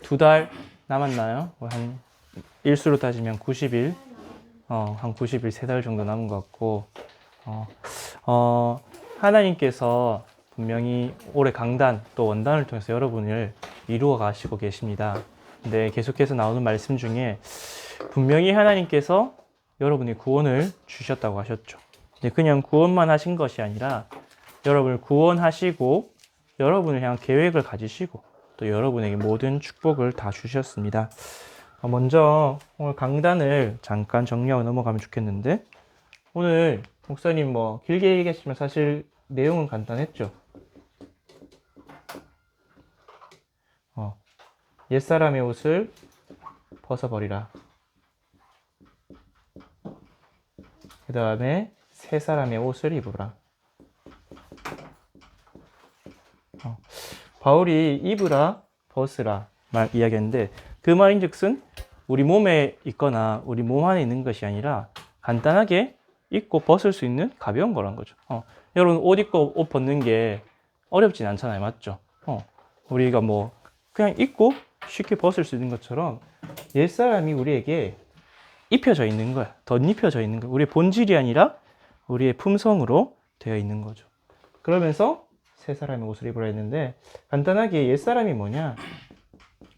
2달 남았나요? 한 일수로 따지면 90일, 한 90일 3달 정도 남은 것 같고, 하나님께서 분명히 올해 강단 또 원단을 통해서 여러분을 이루어 가시고 계십니다. 근데 계속해서 나오는 말씀 중에 분명히 하나님께서 여러분이 구원을 주셨다고 하셨죠. 근데 그냥 구원만 하신 것이 아니라 여러분을 구원하시고 여러분을 향한 계획을 가지시고 또 여러분에게 모든 축복을 다 주셨습니다. 먼저 오늘 강단을 잠깐 정리하고 넘어가면 좋겠는데, 오늘 목사님 길게 얘기했지만 사실 내용은 간단했죠. 옛사람의 옷을 벗어버리라. 그 다음에 새 사람의 옷을 입으라. 바울이 입으라, 벗으라 말 이야기했는데, 그 말인즉슨 우리 몸에 있거나 우리 몸 안에 있는 것이 아니라 간단하게 입고 벗을 수 있는 가벼운 거란 거죠. 여러분 옷 입고 옷 벗는 게 어렵진 않잖아요, 맞죠? 우리가 그냥 입고 쉽게 벗을 수 있는 것처럼 옛사람이 우리에게 입혀져 있는 거야. 덧입혀져 있는 거야. 우리의 본질이 아니라 우리의 품성으로 되어 있는 거죠. 그러면서 새 사람의 옷을 입으라 했는데, 간단하게 옛사람이 뭐냐?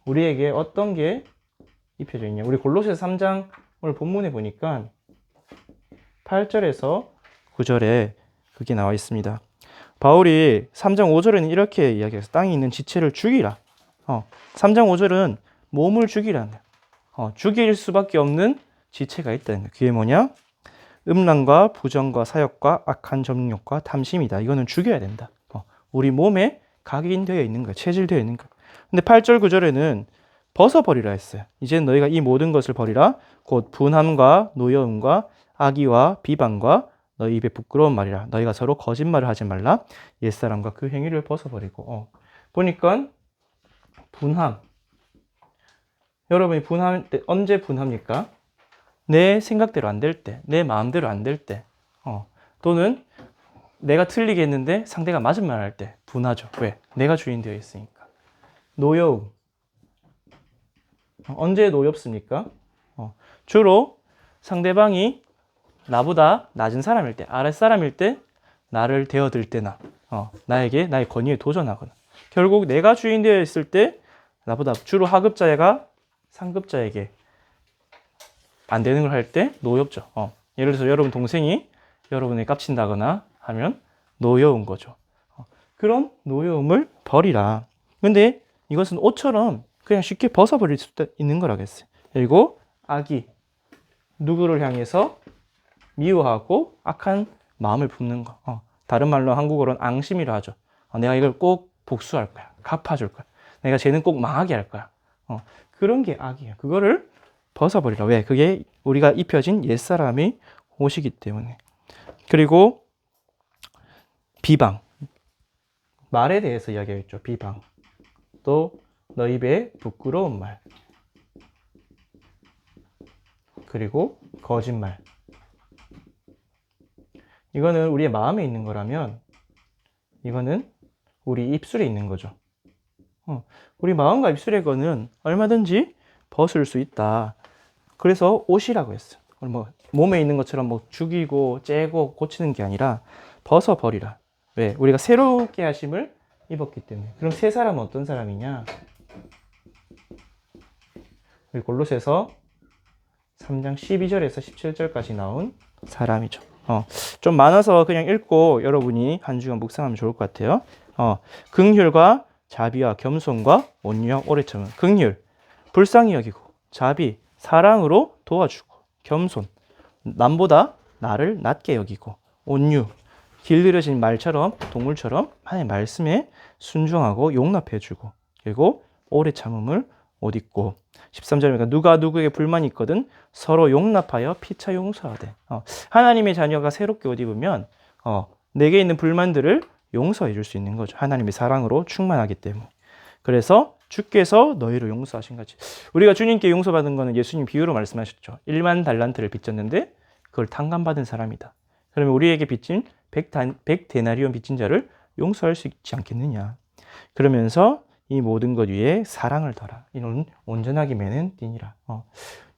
우리에게 어떤 게 입혀져 있냐? 우리 골로새서 3장 오늘 본문에 보니까 8절에서 9절에 그게 나와 있습니다. 바울이 3장 5절에는 이렇게 이야기해서 땅에 있는 지체를 죽이라. 3장 5절은 몸을 죽이라는 거예요. 죽일 수밖에 없는 지체가 있다는 거예요. 그게 뭐냐? 음란과 부정과 사욕과 악한 정욕과 탐심이다. 이거는 죽여야 된다. 우리 몸에 각인되어 있는 거예요. 체질되어 있는 거예요. 근데 8절 9절에는 벗어버리라 했어요. 이제 너희가 이 모든 것을 버리라. 곧 분함과 노여움과 악의와 비방과 너희 입에 부끄러운 말이라. 너희가 서로 거짓말을 하지 말라. 옛사람과 그 행위를 벗어버리고. 보니까 분함. 여러분이 분할 때 언제 분합니까? 내 생각대로 안 될 때, 내 마음대로 안 될 때, 또는 내가 틀리게 했는데 상대가 맞은 말 할 때 분하죠. 왜? 내가 주인 되어 있으니까. 노여움. 언제 노엽습니까? 주로 상대방이 나보다 낮은 사람일 때, 아랫사람일 때, 나를 대어들 때나, 나에게 나의 권위에 도전하거나, 결국 내가 주인 되어 있을 때, 나보다 주로 하급자가 상급자에게 안 되는 걸 할 때 노엽죠. 예를 들어서 여러분 동생이 여러분을 깝친다거나 하면 노여운 거죠. 그런 노여움을 버리라. 근데 이것은 옷처럼 그냥 쉽게 벗어버릴 수도 있는 거라고 했어요. 그리고 악이 누구를 향해서 미워하고 악한 마음을 품는 거. 다른 말로 한국어로는 앙심이라 하죠. 내가 이걸 꼭 복수할 거야. 갚아줄 거야. 내가 쟤는 꼭 망하게 할 거야. 그런 게 악이야. 그거를 벗어버리라. 왜? 그게 우리가 입혀진 옛사람의 옷이기 때문에. 그리고 비방. 말에 대해서 이야기했죠. 비방. 또 너 입에 부끄러운 말. 그리고 거짓말. 이거는 우리의 마음에 있는 거라면 이거는 우리 입술에 있는 거죠. 우리 마음과 입술의 거는 얼마든지 벗을 수 있다. 그래서 옷이라고 했어요. 몸에 있는 것처럼 죽이고 째고 고치는 게 아니라 벗어버리라. 왜? 우리가 새롭게 하심을 입었기 때문에. 그럼 새 사람은 어떤 사람이냐? 우리 골로새서 3장 12절에서 17절까지 나온 사람이죠. 좀 많아서 그냥 읽고 여러분이 한 주간 묵상하면 좋을 것 같아요. 긍휼과 자비와 겸손과 온유와 오래 참음. 긍휼, 불쌍히 여기고, 자비, 사랑으로 도와주고, 겸손, 남보다 나를 낮게 여기고, 온유, 길들여진 말처럼 동물처럼 하나님의 말씀에 순종하고 용납해주고, 그리고 오래 참음을 옷 입고, 13절이니까 누가 누구에게 불만이 있거든 서로 용납하여 피차 용서하되. 하나님의 자녀가 새롭게 옷 입으면 내게 있는 불만들을 용서해 줄 수 있는 거죠. 하나님의 사랑으로 충만하기 때문에. 그래서 주께서 너희를 용서하신 같이. 우리가 주님께 용서받은 거는 예수님 비유로 말씀하셨죠. 1만 달란트를 빚졌는데 그걸 탕감받은 사람이다. 그러면 우리에게 빚진 100데나리온 빚진 자를 용서할 수 있지 않겠느냐. 그러면서 이 모든 것 위에 사랑을 더라. 이는 온전하게 매는 띠니라.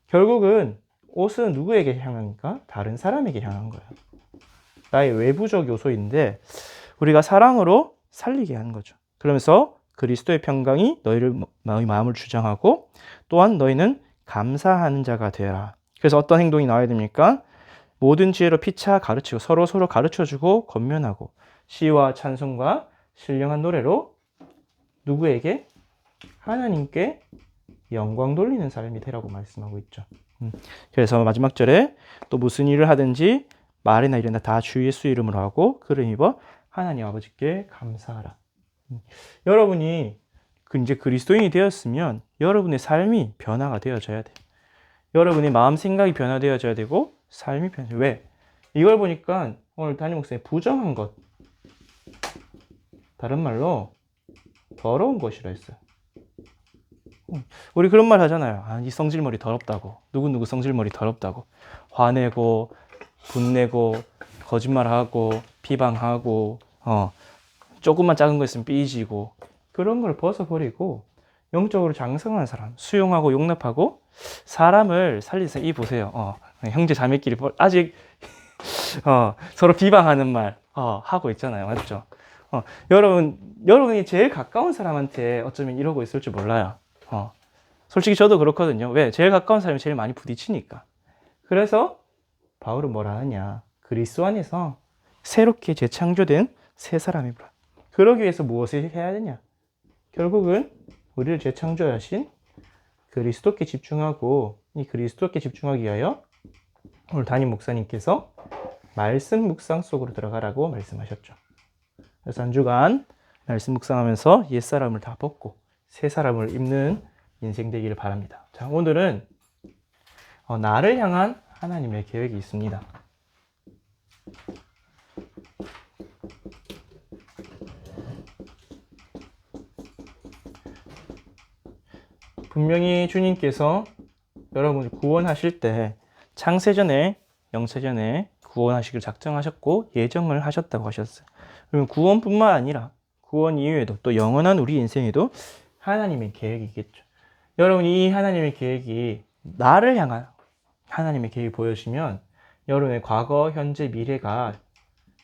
결국은 옷은 누구에게 향합니까? 다른 사람에게 향한 거예요. 나의 외부적 요소인데 우리가 사랑으로 살리게 하는 거죠. 그러면서 그리스도의 평강이 너희 마음을 주장하고 또한 너희는 감사하는 자가 되어라. 그래서 어떤 행동이 나와야 됩니까? 모든 지혜로 피차 가르치고 서로 가르쳐주고 권면하고 시와 찬송과 신령한 노래로 누구에게? 하나님께 영광 돌리는 삶이 되라고 말씀하고 있죠. 그래서 마지막 절에 또 무슨 일을 하든지 말이나 일이나 다 주 예수 이름으로 하고 그를 입어 하나님 아버지께 감사하라. 여러분이 이제 그리스도인이 되었으면 여러분의 삶이 변화가 되어져야 돼요. 여러분의 마음 생각이 변화되어져야 되고 삶이 변해. 왜? 이걸 보니까 오늘 담임 목사님 부정한 것, 다른 말로 더러운 것이라 했어요. 우리 그런 말 하잖아요. 아, 이 성질머리 더럽다고. 누구누구 성질머리 더럽다고. 화내고 분내고 거짓말하고 비방하고 조금만 작은 거 있으면 삐지고 그런 걸 벗어버리고 영적으로 장성한 사람, 수용하고 용납하고 사람을 살리세요. 이 보세요. 형제 자매끼리 아직 서로 비방하는 말 하고 있잖아요. 맞죠? 여러분이 제일 가까운 사람한테 어쩌면 이러고 있을 줄 몰라요. 솔직히 저도 그렇거든요. 왜? 제일 가까운 사람이 제일 많이 부딪히니까. 그래서 바울은 뭐라 하냐? 그리스도 안에서 새롭게 재창조된 새 사람이라. 그러기 위해서 무엇을 해야 되냐? 결국은 우리를 재창조하신 그리스도께 집중하고 이 그리스도께 집중하기 위하여 오늘 담임 목사님께서 말씀 묵상 속으로 들어가라고 말씀하셨죠. 그래서 한 주간 말씀 묵상하면서 옛사람을 다 벗고 새 사람을 입는 인생 되기를 바랍니다. 자, 오늘은 나를 향한 하나님의 계획이 있습니다. 분명히 주님께서 여러분을 구원하실 때 창세전에 영세전에 구원하시기를 작정하셨고 예정을 하셨다고 하셨어요. 그러면 구원뿐만 아니라 구원 이후에도 또 영원한 우리 인생에도 하나님의 계획이겠죠. 여러분이 이 하나님의 계획이 나를 향한 하나님의 계획이 보여지면 여러분의 과거, 현재, 미래가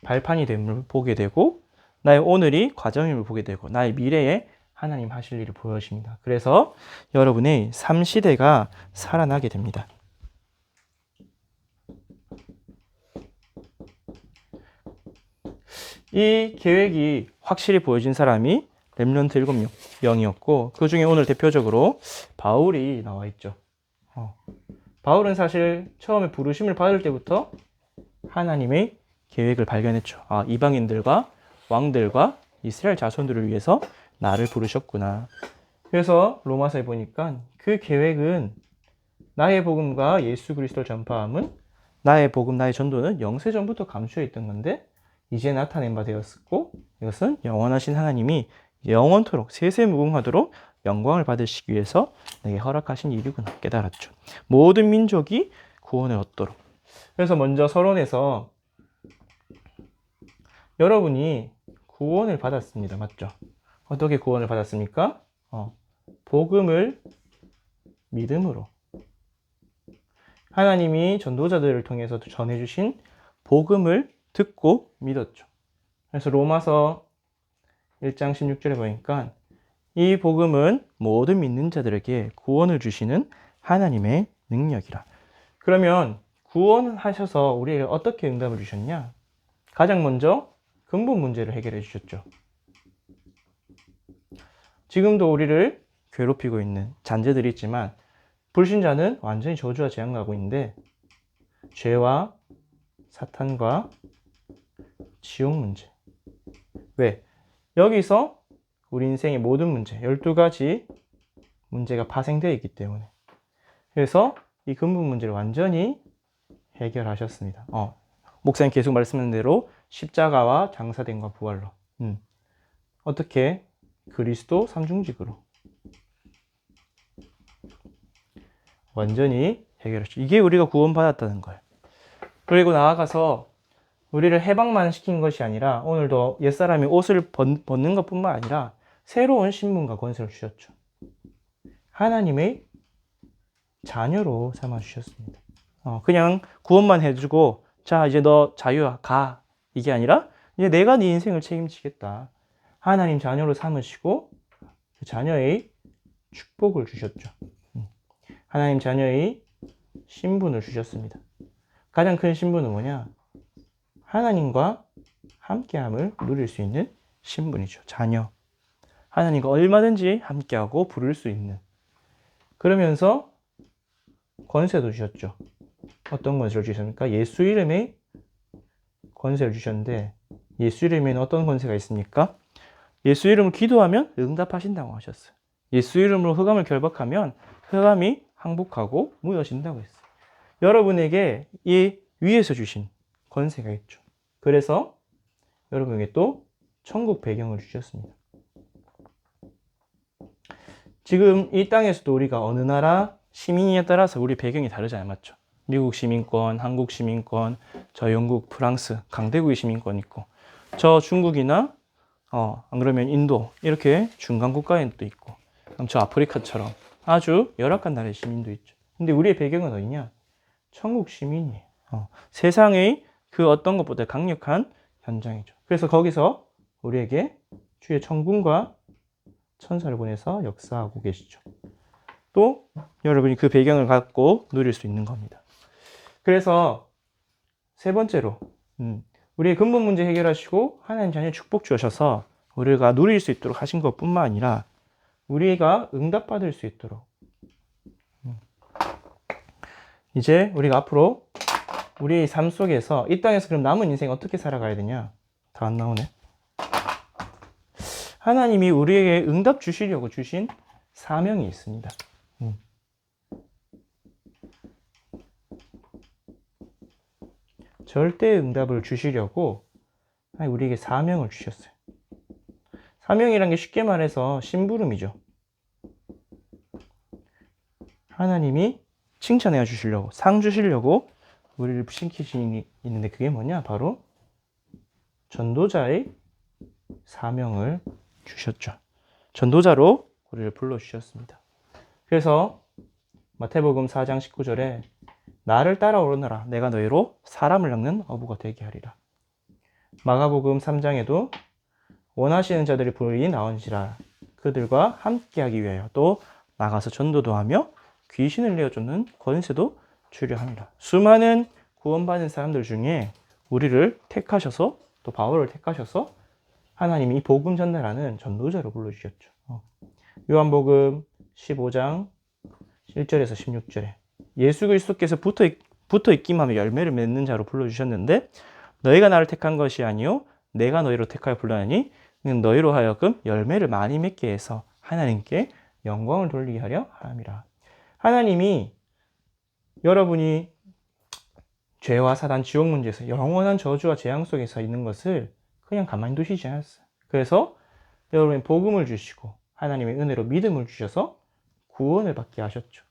발판이 됨을 보게 되고 나의 오늘이 과정임을 보게 되고 나의 미래에 하나님 하실 일이 보여집니다. 그래서 여러분의 삶 시대가 살아나게 됩니다. 이 계획이 확실히 보여진 사람이 렘넌트 7명이었고 그 중에 오늘 대표적으로 바울이 나와 있죠. 바울은 사실 처음에 부르심을 받을 때부터 하나님의 계획을 발견했죠. 이방인들과 왕들과 이스라엘 자손들을 위해서 나를 부르셨구나. 그래서 로마서에 보니까 그 계획은 나의 복음과 예수 그리스도를 전파함은 나의 복음, 나의 전도는 영세전부터 감추어 있던 건데 이제 나타낸 바 되었고 이것은 영원하신 하나님이 영원토록 세세무궁하도록 영광을 받으시기 위해서 내게 허락하신 일이구나 깨달았죠. 모든 민족이 구원을 얻도록. 그래서 먼저 서론에서 여러분이 구원을 받았습니다. 맞죠? 어떻게 구원을 받았습니까? 복음을 믿음으로. 하나님이 전도자들을 통해서 전해주신 복음을 듣고 믿었죠. 그래서 로마서 1장 16절에 보니까 이 복음은 모든 믿는 자들에게 구원을 주시는 하나님의 능력이라. 그러면 구원하셔서 우리에게 어떻게 응답을 주셨냐? 가장 먼저 근본 문제를 해결해 주셨죠. 지금도 우리를 괴롭히고 있는 잔재들이 있지만 불신자는 완전히 저주와 재앙 가고 있는데 죄와 사탄과 지옥 문제. 왜? 여기서 우리 인생의 모든 문제, 12가지 문제가 파생되어 있기 때문에. 그래서 이 근본 문제를 완전히 해결하셨습니다. 목사님 계속 말씀하신 대로 십자가와 장사됨과 부활로. 어떻게? 그리스도 삼중직으로. 완전히 해결했죠. 이게 우리가 구원받았다는 거예요. 그리고 나아가서 우리를 해방만 시킨 것이 아니라 오늘도 옛사람이 옷을 벗는 것뿐만 아니라 새로운 신분과 권세를 주셨죠. 하나님의 자녀로 삼아 주셨습니다. 그냥 구원만 해주고 자 이제 너 자유야 가 이게 아니라 이제 내가 네 인생을 책임지겠다. 하나님 자녀로 삼으시고 그 자녀의 축복을 주셨죠. 하나님 자녀의 신분을 주셨습니다. 가장 큰 신분은 뭐냐? 하나님과 함께함을 누릴 수 있는 신분이죠. 자녀. 하나님과 얼마든지 함께하고 부를 수 있는. 그러면서 권세도 주셨죠. 어떤 권세를 주셨습니까? 예수 이름의 권세를 주셨는데 예수 이름에는 어떤 권세가 있습니까? 예수 이름으로 기도하면 응답하신다고 하셨어요. 예수 이름으로 흑암을 결박하면 흑암이 항복하고 무너진다고 했어요. 여러분에게 이 위에서 주신 권세가 있죠. 그래서 여러분에게 또 천국 배경을 주셨습니다. 지금 이 땅에서도 우리가 어느 나라 시민이에 따라서 우리 배경이 다르지 않았죠. 미국 시민권, 한국 시민권, 저 영국, 프랑스, 강대국의 시민권 있고, 저 중국이나 안 그러면 인도 이렇게 중간 국가에도 있고, 저 아프리카처럼 아주 열악한 나라의 시민도 있죠. 근데 우리의 배경은 어디냐? 천국 시민이에요. 세상의 그 어떤 것보다 강력한 현장이죠. 그래서 거기서 우리에게 주의 천군과 천사를 보내서 역사하고 계시죠. 또 여러분이 그 배경을 갖고 누릴 수 있는 겁니다. 그래서 세 번째로 우리의 근본 문제 해결하시고 하나님 자녀 축복 주셔서 우리가 누릴 수 있도록 하신 것뿐만 아니라 우리가 응답받을 수 있도록 이제 우리가 앞으로 우리의 삶 속에서 이 땅에서 그럼 남은 인생 어떻게 살아가야 되냐? 다 안 나오네. 하나님이 우리에게 응답 주시려고 주신 사명이 있습니다. 절대 응답을 주시려고 우리에게 사명을 주셨어요. 사명이란 게 쉽게 말해서 심부름이죠. 하나님이 칭찬해 주시려고, 상 주시려고 우리를 시키시는 있는데 그게 뭐냐? 바로 전도자의 사명을 주셨죠. 전도자로 우리를 불러주셨습니다. 그래서 마태복음 4장 19절에 나를 따라오너라 내가 너희로 사람을 낚는 어부가 되게 하리라. 마가복음 3장에도 원하시는 자들이 부르니 나온지라 그들과 함께하기 위하여 또 나가서 전도도 하며 귀신을 내어쫓는 권세도 주려 함이라. 수많은 구원받은 사람들 중에 우리를 택하셔서 또 바울을 택하셔서 하나님이 이 복음 전달하는 전도자로 불러주셨죠. 요한복음 15장 1절에서 16절에 예수 그리스도께서 붙어 있기만 하면 열매를 맺는 자로 불러주셨는데 너희가 나를 택한 것이 아니요 내가 너희로 택하여 불렀나니 너희로 하여금 열매를 많이 맺게 해서 하나님께 영광을 돌리게 하려 함이라. 하나님이 여러분이 죄와 사단, 지옥 문제에서 영원한 저주와 재앙 속에서 있는 것을 그냥 가만히 두시지 않았어요. 그래서 여러분이 복음을 주시고 하나님의 은혜로 믿음을 주셔서 구원을 받게 하셨죠.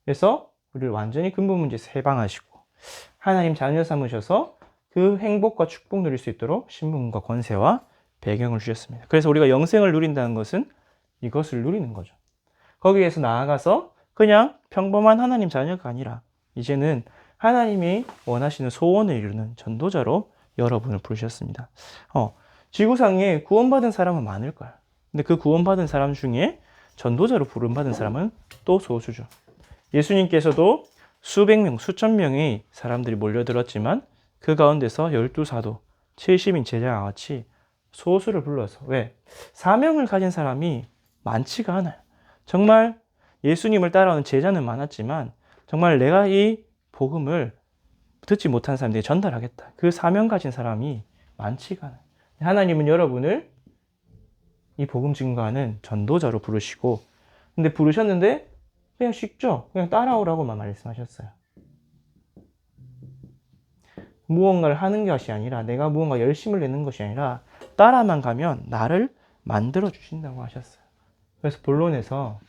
그래서 우리를 완전히 근본 문제에서 해방하시고 하나님 자녀 삼으셔서 그 행복과 축복 누릴 수 있도록 신분과 권세와 배경을 주셨습니다. 그래서 우리가 영생을 누린다는 것은 이것을 누리는 거죠. 거기에서 나아가서 그냥 평범한 하나님 자녀가 아니라 이제는 하나님이 원하시는 소원을 이루는 전도자로 여러분을 부르셨습니다. 지구상에 구원받은 사람은 많을 거야. 근데 그 구원받은 사람 중에 전도자로 부름받은 사람은 또 소수죠. 예수님께서도 수백 명, 수천 명의 사람들이 몰려들었지만 그 가운데서 12사도, 70인 제자와 같이 소수를 불러서 왜? 사명을 가진 사람이 많지가 않아요. 정말 예수님을 따라오는 제자는 많았지만 정말 내가 이 복음을 듣지 못한 사람들에게 전달하겠다. 그 사명 가진 사람이 많지가 않아요. 하나님은 여러분을 이 복음 증거하는 전도자로 부르시고 근데 부르셨는데 그냥 쉽죠? 그냥 따라오라고만 말씀하셨어요. 무언가를 하는 것이 아니라 내가 무언가 열심을 내는 것이 아니라 따라만 가면 나를 만들어 주신다고 하셨어요. 그래서 본론에서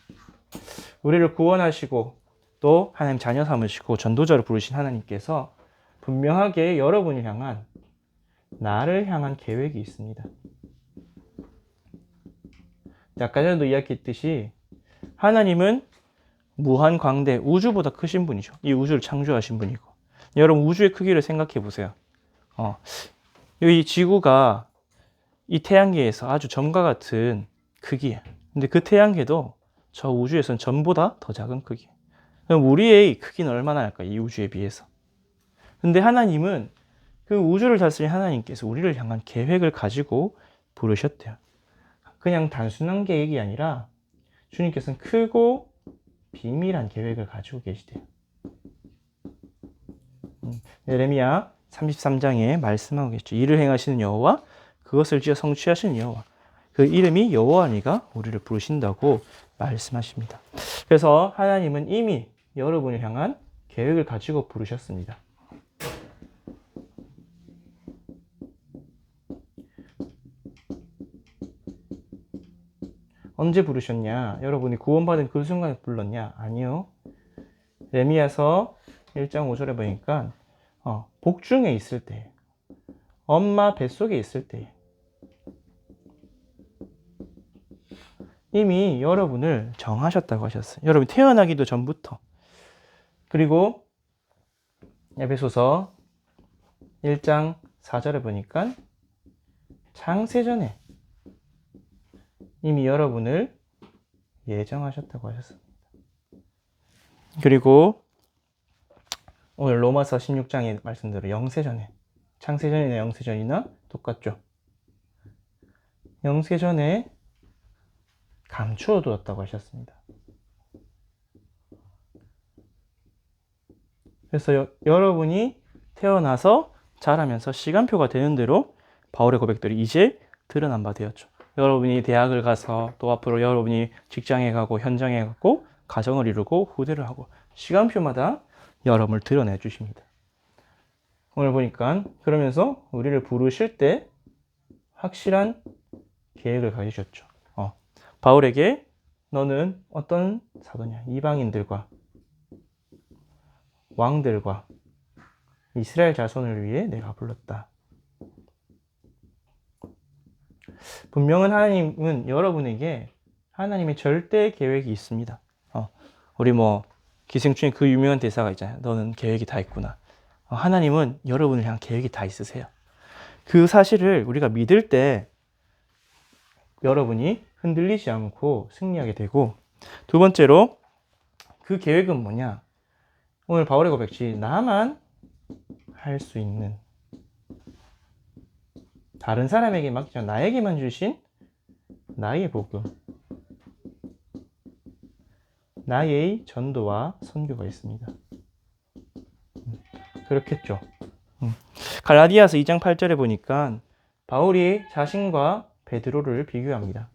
우리를 구원하시고 또 하나님 자녀 삼으시고 전도자로 부르신 하나님께서 분명하게 여러분을 향한 나를 향한 계획이 있습니다. 아까 전에도 이야기했듯이 하나님은 무한 광대, 우주보다 크신 분이죠. 이 우주를 창조하신 분이고. 여러분 우주의 크기를 생각해 보세요. 이 지구가 이 태양계에서 아주 점과 같은 크기예요. 근데 그 태양계도 저 우주에서는 점보다 더 작은 크기. 그럼 우리의 크기는 얼마나 할까요? 이 우주에 비해서. 근데 하나님은 그 우주를 다스린 하나님께서 우리를 향한 계획을 가지고 부르셨대요. 그냥 단순한 계획이 아니라 주님께서는 크고 비밀한 계획을 가지고 계시대요. 예레미야 33장에 말씀하고 계시죠. 이를 행하시는 여호와, 그것을 지어 성취하시는 여호와, 그 이름이 여호와니가 우리를 부르신다고 말씀하십니다. 그래서 하나님은 이미 여러분을 향한 계획을 가지고 부르셨습니다. 언제 부르셨냐? 여러분이 구원받은 그 순간에 불렀냐? 아니요. 레미야서 1장 5절에 보니까 복중에 있을 때, 엄마 뱃속에 있을 때 이미 여러분을 정하셨다고 하셨어요. 여러분이 태어나기도 전부터. 그리고 에베소서 1장 4절에 보니까 창세전에 이미 여러분을 예정하셨다고 하셨습니다. 그리고 오늘 로마서 16장의 말씀대로 영세전에, 창세전이나 영세전이나 똑같죠. 영세전에 감추어 두었다고 하셨습니다. 그래서 여러분이 태어나서 자라면서 시간표가 되는 대로 바울의 고백들이 이제 드러난 바 되었죠. 여러분이 대학을 가서 또 앞으로 여러분이 직장에 가고 현장에 가고 가정을 이루고 후대를 하고 시간표마다 여러분을 드러내 주십니다. 오늘 보니까 그러면서 우리를 부르실 때 확실한 계획을 가지셨죠. 바울에게 너는 어떤 사도냐? 이방인들과 왕들과 이스라엘 자손을 위해 내가 불렀다. 분명한 하나님은 여러분에게 하나님의 절대 계획이 있습니다. 우리 기생충의 그 유명한 대사가 있잖아요. 너는 계획이 다 있구나. 하나님은 여러분을 향한 계획이 다 있으세요. 그 사실을 우리가 믿을 때 여러분이 흔들리지 않고 승리하게 되고, 두 번째로 그 계획은 뭐냐? 오늘 바울의 고백지 나만 할 수 있는, 다른 사람에게 맡기지 않고 나에게만 주신 나의 복음, 나의 전도와 선교가 있습니다. 그렇겠죠. 갈라디아서 2장 8절에 보니까 바울이 자신과 베드로를 비교합니다.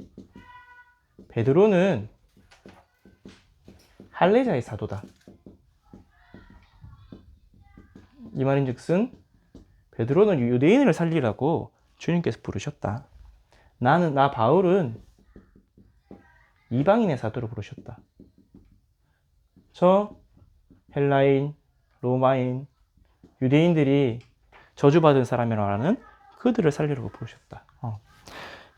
베드로는 할례자의 사도다. 이 말인즉슨 베드로는 유대인을 살리라고 주님께서 부르셨다. 나 바울은 이방인의 사도로 부르셨다. 저 헬라인, 로마인, 유대인들이 저주받은 사람이라고 하는 그들을 살리라고 부르셨다.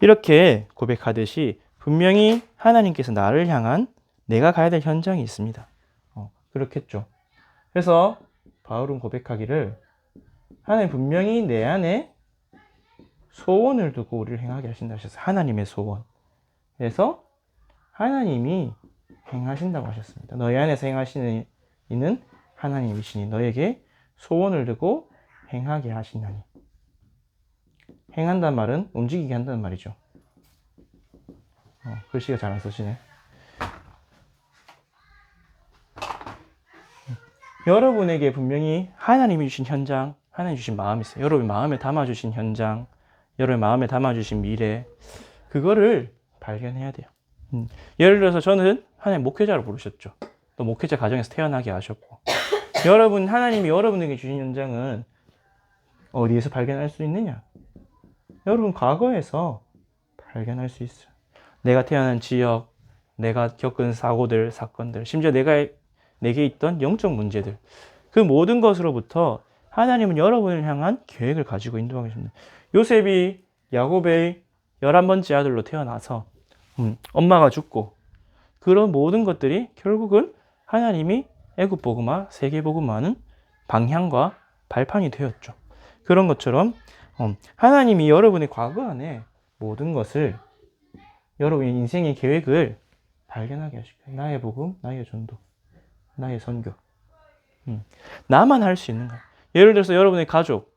이렇게 고백하듯이 분명히 하나님께서 나를 향한 내가 가야 될 현장이 있습니다. 그렇겠죠. 그래서 바울은 고백하기를 하나님 분명히 내 안에 소원을 두고 우리를 행하게 하신다 하셨어요. 하나님의 소원. 그래서 하나님이 행하신다고 하셨습니다. 너희 안에서 행하시는 이는 하나님이시니 너에게 소원을 두고 행하게 하시나니. 행한다는 말은 움직이게 한다는 말이죠. 글씨가 잘 안 써지네. 여러분에게 분명히 하나님이 주신 현장, 하나님이 주신 마음이 있어요. 여러분 마음에 담아주신 현장, 여러분 마음에 담아주신 미래, 그거를 발견해야 돼요. 예를 들어서 저는 하나님 목회자로 부르셨죠. 또 목회자 가정에서 태어나게 하셨고, 여러분 하나님이 여러분에게 주신 현장은 어디에서 발견할 수 있느냐? 여러분 과거에서 발견할 수 있어요. 내가 태어난 지역, 내가 겪은 사고들, 사건들, 심지어 내게 있던 영적 문제들, 그 모든 것으로부터 하나님은 여러분을 향한 계획을 가지고 인도하고 계십니다. 요셉이 야곱의 11번째 아들로 태어나서 엄마가 죽고 그런 모든 것들이 결국은 하나님이 애굽 복음화, 세계 복음화는 방향과 발판이 되었죠. 그런 것처럼 하나님이 여러분의 과거 안에 모든 것을 여러분의 인생의 계획을 발견하게 하실 거예요. 나의 복음, 나의 전도, 나의 선교. 나만 할 수 있는 거예요. 예를 들어서 여러분의 가족,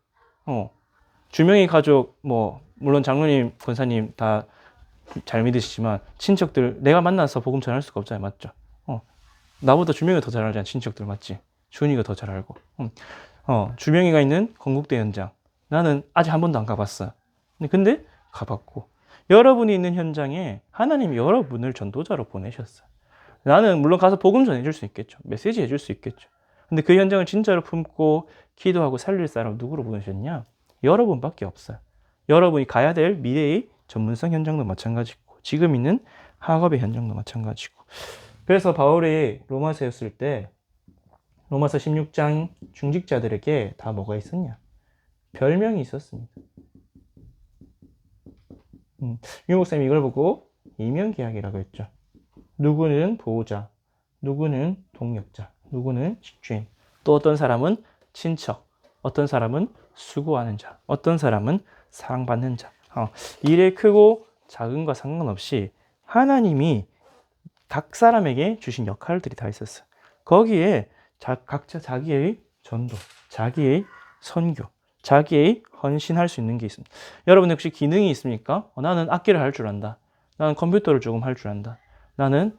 주명의 가족, 물론 장로님, 권사님 다 잘 믿으시지만 친척들 내가 만나서 복음 전할 수가 없잖아요. 맞죠? 나보다 주명이가 더 잘 알잖아. 친척들 맞지? 준이가 더 잘 알고. 주명이가 있는 건국대 현장 나는 아직 한 번도 안 가봤어. 근데 가봤고 여러분이 있는 현장에 하나님이 여러분을 전도자로 보내셨어요. 나는 물론 가서 복음 전해줄 수 있겠죠. 메시지 해줄 수 있겠죠. 근데 그 현장을 진짜로 품고 기도하고 살릴 사람 누구로 보내셨냐? 여러분밖에 없어요. 여러분이 가야 될 미래의 전문성 현장도 마찬가지고 지금 있는 학업의 현장도 마찬가지고 그래서 바울이 로마서에 썼을 때 로마서 16장 중직자들에게 다 뭐가 있었냐? 별명이 있었습니다. 유목사님이 이걸 보고 이면계약이라고 했죠. 누구는 보호자, 누구는 동력자, 누구는 집주인, 또 어떤 사람은 친척, 어떤 사람은 수고하는 자, 어떤 사람은 사랑받는 자. 일의 크고 작은과 상관없이 하나님이 각 사람에게 주신 역할들이 다 있었어요. 거기에 각자 자기의 전도, 자기의 선교, 자기의 헌신할 수 있는 게 있습니다. 여러분 혹시 기능이 있습니까? 나는 악기를 할 줄 안다. 나는 컴퓨터를 조금 할 줄 안다. 나는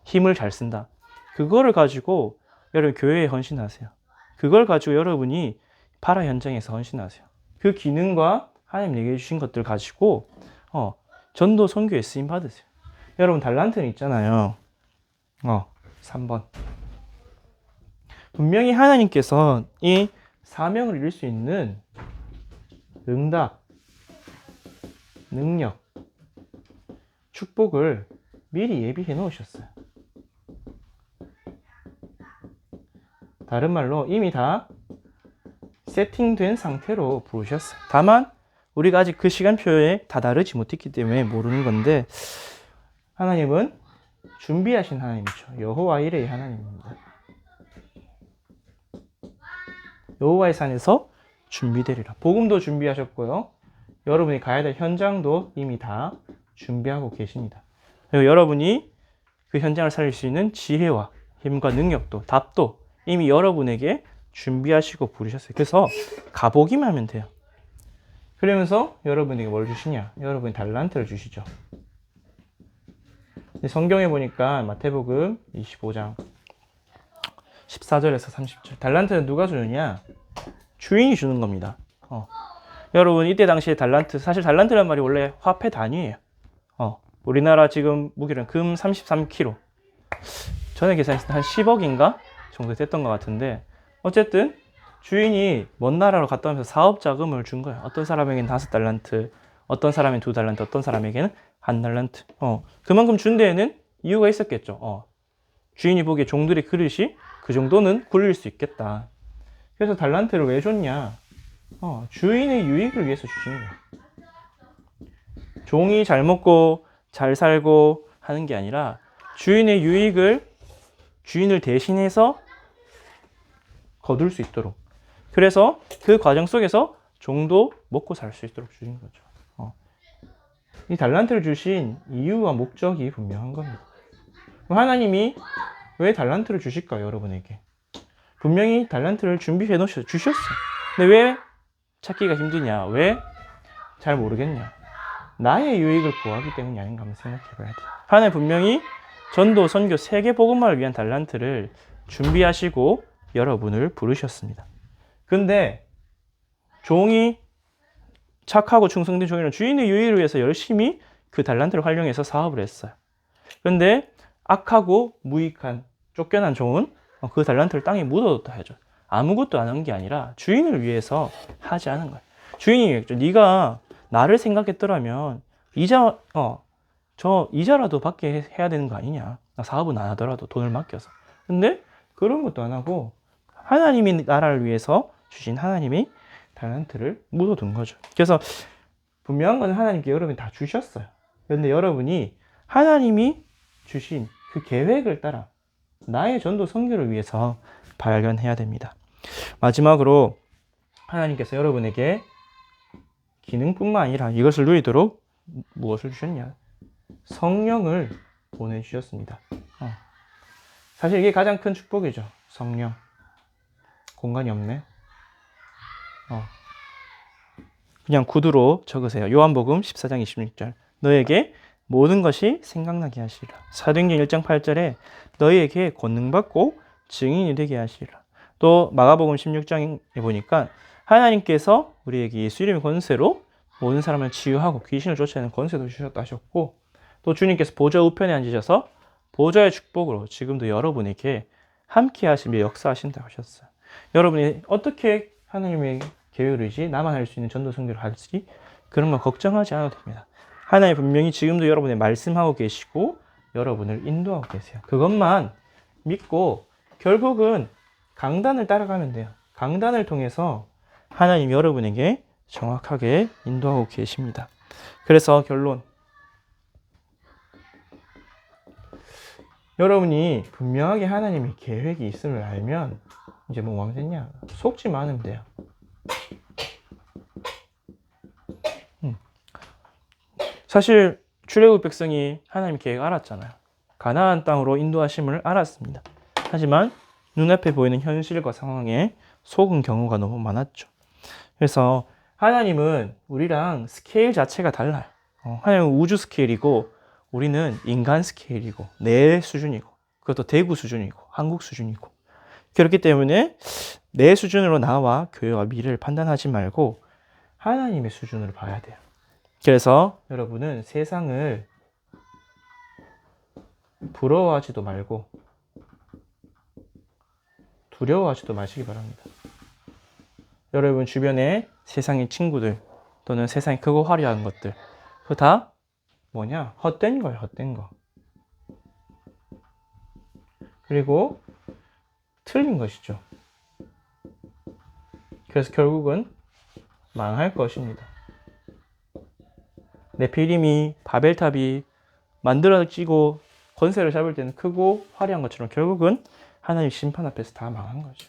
힘을 잘 쓴다. 그거를 가지고 여러분 교회에 헌신하세요. 그걸 가지고 여러분이 파라 현장에서 헌신하세요. 그 기능과 하나님 얘기해 주신 것들 가지고 전도 선교에 쓰임 받으세요. 여러분 달란트는 있잖아요. 3번. 분명히 하나님께서 이 사명을 이룰 수 있는 응답, 능력, 축복을 미리 예비해 놓으셨어요. 다른 말로 이미 다 세팅된 상태로 부르셨어요. 다만 우리가 아직 그 시간표에 다다르지 못했기 때문에 모르는 건데 하나님은 준비하신 하나님이죠. 여호와 이레의 하나님입니다. 여호와의 산에서 준비되리라. 복음도 준비하셨고요. 여러분이 가야 될 현장도 이미 다 준비하고 계십니다. 그리고 여러분이 그 현장을 살릴 수 있는 지혜와 힘과 능력도 답도 이미 여러분에게 준비하시고 부르셨어요. 그래서 가보기만 하면 돼요. 그러면서 여러분에게 뭘 주시냐? 여러분이 달란트를 주시죠. 성경에 보니까 마태복음 25장 14절에서 30절 달란트는 누가 주느냐? 주인이 주는 겁니다. 여러분 이때 당시에 달란트 사실 달란트란 말이 원래 화폐 단위예요. 우리나라 지금 무게는 금 33kg 전에 계산했을 때 한 10억인가 정도 됐던 것 같은데 어쨌든 주인이 먼 나라로 갔다 오면서 사업 자금을 준 거예요. 어떤 사람에게는 5달란트, 어떤 사람에게는 2달란트, 어떤 사람에게는 1달란트. 그만큼 준 데에는 이유가 있었겠죠. 주인이 보기에 종들의 그릇이 그 정도는 굴릴 수 있겠다. 그래서 달란트를 왜 줬냐? 주인의 유익을 위해서 주신 거예요. 종이 잘 먹고 잘 살고 하는 게 아니라 주인의 유익을 주인을 대신해서 거둘 수 있도록. 그래서 그 과정 속에서 종도 먹고 살 수 있도록 주신 거죠. 이 달란트를 주신 이유와 목적이 분명한 겁니다. 하나님이 왜 달란트를 주실까요, 여러분에게? 분명히 달란트를 준비해 주셨어요. 근데 왜 찾기가 힘드냐? 왜 잘 모르겠냐? 나의 유익을 구하기 때문이 아닌가 한번 생각해 봐야 돼요. 하나님 분명히 전도, 선교, 세계 복음화를 위한 달란트를 준비하시고 여러분을 부르셨습니다. 근데 종이 착하고 충성된 종이는 주인의 유익을 위해서 열심히 그 달란트를 활용해서 사업을 했어요. 그런데 악하고 무익한 쫓겨난 종은 그 달란트를 땅에 묻어뒀다 하죠. 아무것도 안 한 게 아니라 주인을 위해서 하지 않은 거예요. 주인이 얘기했죠. 네가 나를 생각했더라면 이자라도 받게 해야 되는 거 아니냐. 나 사업은 안 하더라도 돈을 맡겨서. 근데 그런 것도 안 하고 하나님이 나라를 위해서 주신 하나님이 달란트를 묻어둔 거죠. 그래서 분명한 건 하나님께 여러분이 다 주셨어요. 그런데 여러분이 하나님이 주신 그 계획을 따라 나의 전도 선교를 위해서 발견해야 됩니다. 마지막으로 하나님께서 여러분에게 기능뿐만 아니라 이것을 누리도록 무엇을 주셨냐? 성령을 보내주셨습니다. 사실 이게 가장 큰 축복이죠. 성령. 공간이 없네. 그냥 구두로 적으세요. 요한복음 14장 26절. 너에게 모든 것이 생각나게 하시리라. 사도행전 1장 8절에 너희에게 권능받고 증인이 되게 하시리라. 또 마가복음 16장에 보니까 하나님께서 우리에게 예수 이름의 권세로 모든 사람을 치유하고 귀신을 쫓아내는 권세도 주셨다 하셨고, 또 주님께서 보좌 우편에 앉으셔서 보좌의 축복으로 지금도 여러분에게 함께 하시며 역사하신다고 하셨어요. 여러분이 어떻게 하나님의 계획을 의지 나만 할 수 있는 전도 선교를 할지 그런 거 걱정하지 않아도 됩니다. 하나님 분명히 지금도 여러분의 말씀하고 계시고 여러분을 인도하고 계세요. 그것만 믿고 결국은 강단을 따라가면 돼요. 강단을 통해서 하나님 여러분에게 정확하게 인도하고 계십니다. 그래서 결론. 여러분이 분명하게 하나님의 계획이 있음을 알면 이제 뭐 왕랬냐? 속지만 않으면 돼요. 사실 출애굽 백성이 하나님의 계획 알았잖아요. 가나안 땅으로 인도하심을 알았습니다. 하지만 눈앞에 보이는 현실과 상황에 속은 경우가 너무 많았죠. 그래서 하나님은 우리랑 스케일 자체가 달라요. 하나님은 우주 스케일이고 우리는 인간 스케일이고 내 수준이고 그것도 대구 수준이고 한국 수준이고, 그렇기 때문에 내 수준으로 나와 교회와 미래를 판단하지 말고 하나님의 수준으로 봐야 돼요. 그래서 여러분은 세상을 부러워하지도 말고 두려워하지도 마시기 바랍니다. 여러분 주변에 세상의 친구들 또는 세상이 크고 화려한 것들, 그거 다 뭐냐? 헛된 거예요, 헛된 거. 그리고 틀린 것이죠. 그래서 결국은 망할 것입니다. 네피림이 바벨탑이 만들어지고 권세를 잡을 때는 크고 화려한 것처럼 결국은 하나님 심판 앞에서 다 망한 거죠.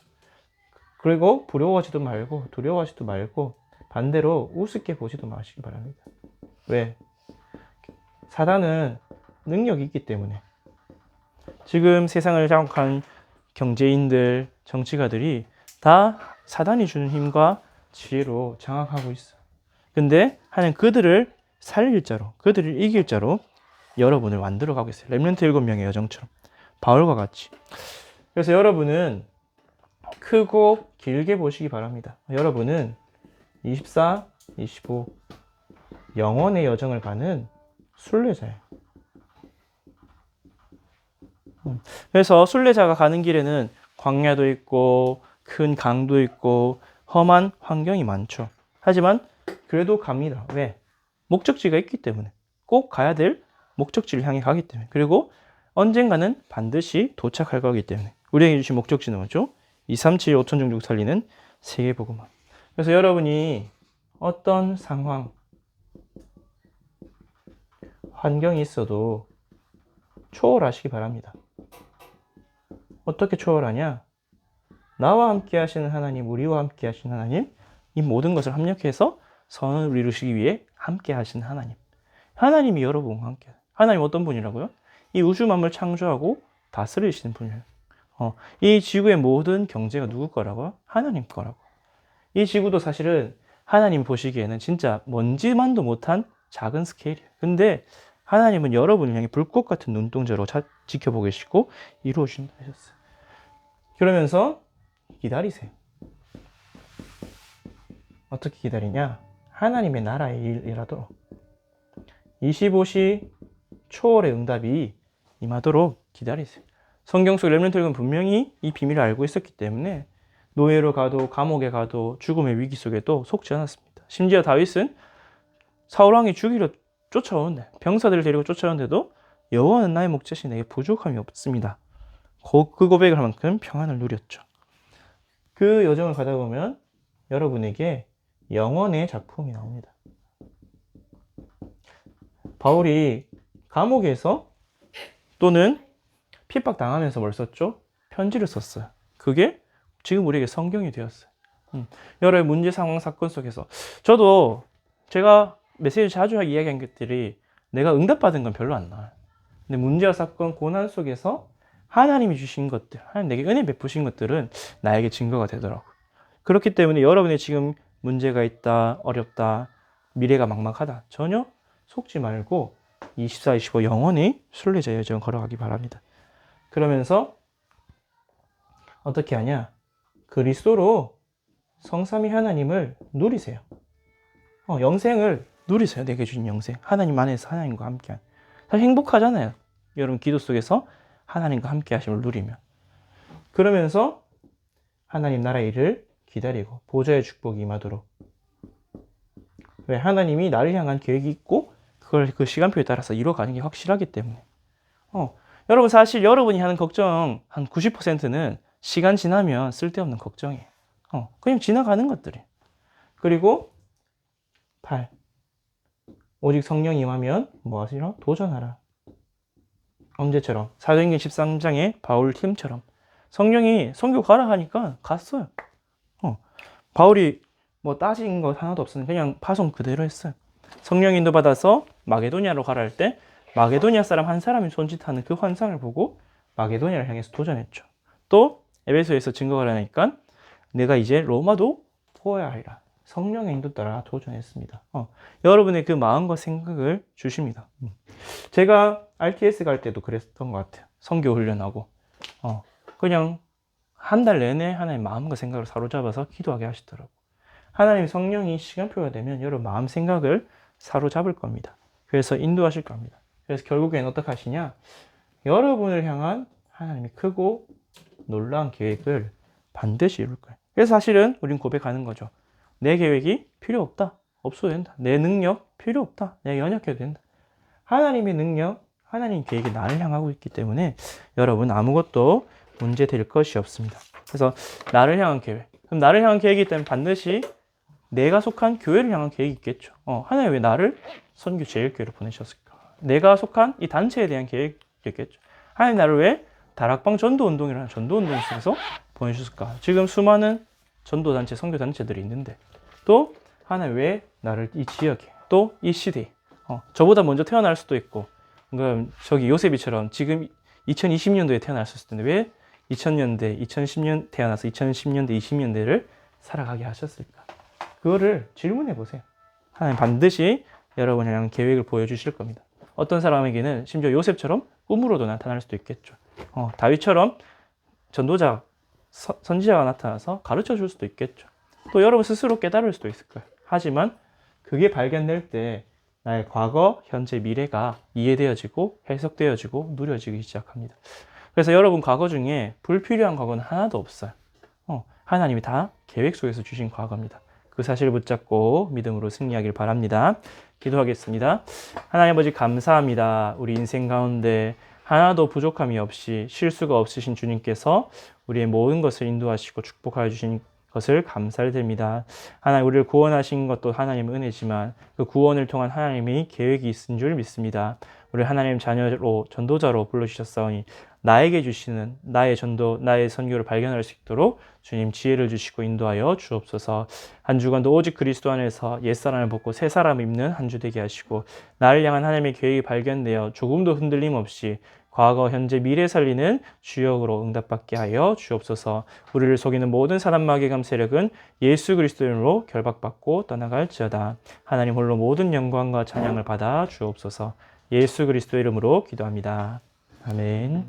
그리고 부러워하지도 말고 두려워하지도 말고 반대로 우습게 보지도 마시기 바랍니다. 왜? 사단은 능력이 있기 때문에. 지금 세상을 장악한 경제인들, 정치가들이 다 사단이 주는 힘과 지혜로 장악하고 있어. 근데 하나님 그들을 살릴 자로, 그들을 이길 자로 여러분을 만들어 가고 있어요. 렘넌트 7명의 여정처럼 바울과 같이. 그래서 여러분은 크고 길게 보시기 바랍니다. 여러분은 24, 25 영원의 여정을 가는 순례자예요. 그래서 순례자가 가는 길에는 광야도 있고 큰 강도 있고 험한 환경이 많죠. 하지만 그래도 갑니다. 왜? 목적지가 있기 때문에. 꼭 가야 될 목적지를 향해 가기 때문에. 그리고 언젠가는 반드시 도착할 거기 때문에. 우리에게 주신 목적지는 뭐죠? 237 5천 종족 살리는 세계복음화. 그래서 여러분이 어떤 상황, 환경이 있어도 초월하시기 바랍니다. 어떻게 초월하냐? 나와 함께 하시는 하나님, 우리와 함께 하시는 하나님, 이 모든 것을 합력해서 선을 이루시기 위해 함께 하시는 하나님. 하나님이 여러분과 함께. 하나님 어떤 분이라고요? 이 우주 만물 창조하고 다스리시는 분이에요. 이 지구의 모든 경제가 누구 거라고요? 하나님 거라고. 이 지구도 사실은 하나님 보시기에는 진짜 먼지만도 못한 작은 스케일이에요. 근데 하나님은 여러분을 향해 불꽃 같은 눈동자로 지켜보고 계시고 이루어 주신다 하셨어요. 그러면서 기다리세요. 어떻게 기다리냐? 하나님의 나라의 일하도록 25시 초월의 응답이 임하도록 기다리세요. 성경 속 렘넌트들은 분명히 이 비밀을 알고 있었기 때문에 노예로 가도 감옥에 가도 죽음의 위기 속에도 속지 않았습니다. 심지어 다윗은 사울왕이 죽이려 쫓아오는데 병사들을 데리고 쫓아오는데도 여호와는 나의 목자시 내게 부족함이 없습니다. 그 고백을 할 만큼 평안을 누렸죠. 그 여정을 가다 보면 여러분에게 영원의 작품이 나옵니다. 바울이 감옥에서 또는 핍박당하면서 뭘 썼죠? 편지를 썼어요. 그게 지금 우리에게 성경이 되었어요. 여러 문제 상황 사건 속에서 저도 제가 메시지 자주 이야기한 것들이 내가 응답받은 건 별로 안 나와요. 근데 문제와 사건, 고난 속에서 하나님이 주신 것들, 하나님 내게 은혜 베푸신 것들은 나에게 증거가 되더라고요. 그렇기 때문에 여러분이 지금 문제가 있다, 어렵다, 미래가 막막하다, 전혀 속지 말고 24, 25 영원히 순례자의 여정을 걸어가기 바랍니다. 그러면서 어떻게 하냐? 그리스도로 성삼위 하나님을 누리세요. 영생을 누리세요. 내게 주신 영생. 하나님 안에서 하나님과 함께한. 사실 행복하잖아요. 여러분 기도 속에서 하나님과 함께 하심을 누리면. 그러면서 하나님 나라의 일을 기다리고 보좌의 축복이 임하도록. 왜? 하나님이 나를 향한 계획이 있고 그걸 그 시간표에 따라서 이루어가는 게 확실하기 때문에. 여러분 사실 여러분이 하는 걱정 한 90%는 시간 지나면 쓸데없는 걱정이에요. 그냥 지나가는 것들이에요. 그리고 8. 오직 성령이 임하면 뭐 하시라? 도전하라. 언제처럼? 사도행전 13장의 바울 팀처럼 성령이 선교 가라 하니까 갔어요. 바울이 뭐 따진 거 하나도 없었는데 그냥 파송 그대로 했어요. 성령 인도 받아서 마게도니아로 가라 할 때 마게도니아 사람 한 사람이 손짓하는 그 환상을 보고 마게도니아를 향해서 도전했죠. 또 에베소에서 증거가 하니까 내가 이제 로마도 보아야 하리라. 성령의 인도 따라 도전했습니다. 여러분의 그 마음과 생각을 주십니다. 제가 RTS 갈 때도 그랬던 것 같아요. 선교 훈련하고 그냥 한 달 내내 하나님 마음과 생각을 사로잡아서 기도하게 하시더라고요. 하나님 성령이 시간표가 되면 여러분 마음 생각을 사로잡을 겁니다. 그래서 인도하실 겁니다. 그래서 결국엔 어떻게 하시냐? 여러분을 향한 하나님의 크고 놀라운 계획을 반드시 이룰 거예요. 그래서 사실은 우린 고백하는 거죠. 내 계획이 필요 없다. 없어도 된다. 내 능력 필요 없다. 내가 연약해도 된다. 하나님의 능력, 하나님 계획이 나를 향하고 있기 때문에 여러분 아무것도 문제 될 것이 없습니다. 그래서 나를 향한 계획. 그럼 나를 향한 계획이기 때문에 반드시 내가 속한 교회를 향한 계획이 있겠죠. 하나님 왜 나를 선교 제일교회로 보내셨을까? 내가 속한 이 단체에 대한 계획이 있겠죠. 하나님 나를 왜 다락방 전도운동이라는 전도운동 속에서 보내주셨을까? 지금 수많은 전도단체, 선교단체들이 있는데 또 하나님 왜 나를 이 지역에 또 이 시대에 저보다 먼저 태어날 수도 있고 그럼 저기 요셉이처럼 지금 2020년도에 태어났을 텐데 왜 2000년대, 2010년 태어나서 2010년대, 20년대를 살아가게 하셨을까? 그거를 질문해 보세요. 하나님 반드시 여러분을 향한 계획을 보여주실 겁니다. 어떤 사람에게는 심지어 요셉처럼 꿈으로도 나타날 수도 있겠죠. 다윗처럼 전도자, 선지자가 나타나서 가르쳐 줄 수도 있겠죠. 또 여러분 스스로 깨달을 수도 있을 거예요. 하지만 그게 발견될 때 나의 과거, 현재, 미래가 이해되어지고 해석되어지고 누려지기 시작합니다. 그래서 여러분 과거 중에 불필요한 과거는 하나도 없어요. 하나님이 다 계획 속에서 주신 과거입니다. 그 사실을 붙잡고 믿음으로 승리하길 바랍니다. 기도하겠습니다. 하나님 아버지 감사합니다. 우리 인생 가운데 하나도 부족함이 없이 실수가 없으신 주님께서 우리의 모든 것을 인도하시고 축복하여 주신 것을 감사를 드립니다. 하나님 우리를 구원하신 것도 하나님의 은혜지만 그 구원을 통한 하나님의 계획이 있은 줄 믿습니다. 우리 하나님 자녀로 전도자로 불러주셨사오니 나에게 주시는 나의 전도, 나의 선교를 발견할 수 있도록 주님 지혜를 주시고 인도하여 주옵소서. 한 주간도 오직 그리스도 안에서 옛사람을 벗고 새사람을 입는 한 주 되게 하시고 나를 향한 하나님의 계획이 발견되어 조금도 흔들림 없이 과거, 현재, 미래 살리는 주역으로 응답받게 하여 주옵소서. 우리를 속이는 모든 사단 마귀감 세력은 예수 그리스도의 이름으로 결박받고 떠나갈지어다. 하나님 홀로 모든 영광과 찬양을 받아 주옵소서. 예수 그리스도의 이름으로 기도합니다. 아멘.